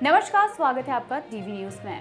नमस्कार, स्वागत है आपका टीवी न्यूज में।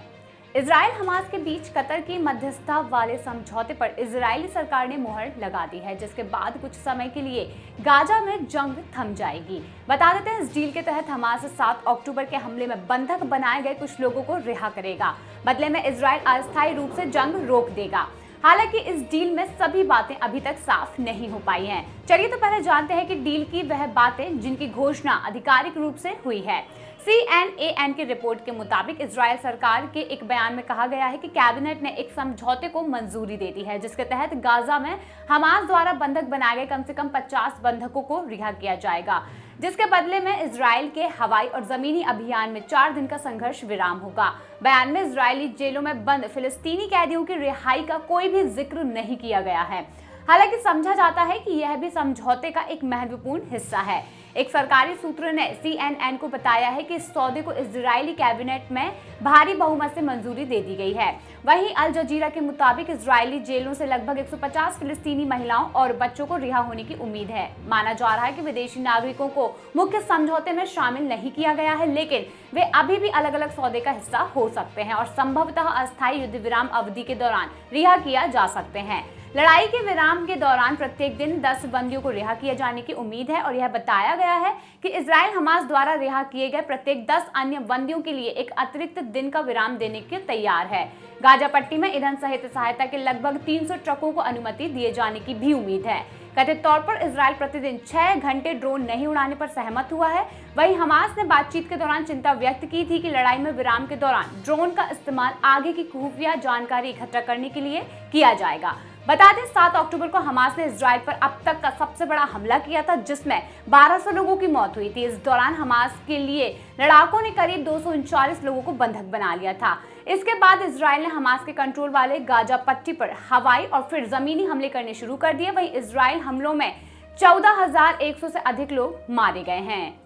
इजराइल हमास के बीच कतर की मध्यस्थता वाले समझौते पर इजरायली सरकार ने मुहर लगा दी है, जिसके बाद कुछ समय के लिए गाजा में जंग थम जाएगी। बता देते हैं, इस डील के तहत हमास 7 अक्टूबर के हमले में बंधक बनाए गए कुछ लोगों को रिहा करेगा। बदले में इजराइल अस्थायी रूप से जंग रोक देगा। हालांकि इस डील में सभी बातें अभी तक साफ नहीं हो पाई हैं। चलिए तो पहले जानते हैं कि डील की वह बातें जिनकी घोषणा आधिकारिक रूप से हुई है। CNN की रिपोर्ट के मुताबिक इजराइल सरकार के एक बयान में कहा गया है कि कैबिनेट ने एक समझौते को मंजूरी दे दी है, जिसके तहत गाजा में हमास द्वारा बंधक बनाए गए कम से कम 50 बंधकों को रिहा किया जाएगा, जिसके बदले में इजराइल के हवाई और जमीनी अभियान में 4 दिन का संघर्ष विराम होगा। बयान में इजरायली जेलों में बंद फिलिस्तीनी कैदियों की रिहाई का कोई भी जिक्र नहीं किया गया है। हालांकि समझा जाता है कि यह भी समझौते का एक महत्वपूर्ण हिस्सा है। एक सरकारी सूत्र ने CNN को बताया है कि इस सौदे को इजरायली कैबिनेट में भारी बहुमत से मंजूरी दे दी गई है। वहीं अल जजीरा के मुताबिक इजरायली जेलों से लगभग 150 फिलिस्तीनी महिलाओं और बच्चों को रिहा होने की उम्मीद है। माना जा रहा है कि विदेशी नागरिकों को मुख्य समझौते में शामिल नहीं किया गया है, लेकिन वे अभी भी अलग अलग सौदे का हिस्सा हो सकते हैं और संभवतः अस्थायी युद्ध विराम अवधि के दौरान रिहा किया जा सकते हैं। लड़ाई के विराम के दौरान प्रत्येक दिन 10 बंदियों को रिहा किए जाने की उम्मीद है और यह बताया गया है कि इजराइल हमास द्वारा रिहा किए गए प्रत्येक 10 अन्य बंदियों के लिए एक अतिरिक्त दिन का विराम देने के तैयार है। गाजा पट्टी में ईंधन सहित सहायता के लगभग 300 ट्रकों को अनुमति दिए जाने की भी उम्मीद है। कथित तौर पर इजराइल प्रतिदिन 6 घंटे ड्रोन नहीं उड़ाने पर सहमत हुआ है। वहीं हमास ने बातचीत के दौरान चिंता व्यक्त की थी कि लड़ाई में विराम के दौरान ड्रोन का इस्तेमाल आगे की खुफिया जानकारी इकट्ठा करने के लिए किया जाएगा। बता दें, 7 अक्टूबर को हमास ने इजराइल पर अब तक का सबसे बड़ा हमला किया था, जिसमें 1200 लोगों की मौत हुई थी। इस दौरान हमास के लिए लड़ाकों ने करीब 239 लोगों को बंधक बना लिया था। इसके बाद इजराइल ने हमास के कंट्रोल वाले गाजा पट्टी पर हवाई और फिर जमीनी हमले करने शुरू कर दिए। वहीं इजराइल हमलों में 14,100 से अधिक लोग मारे गए हैं।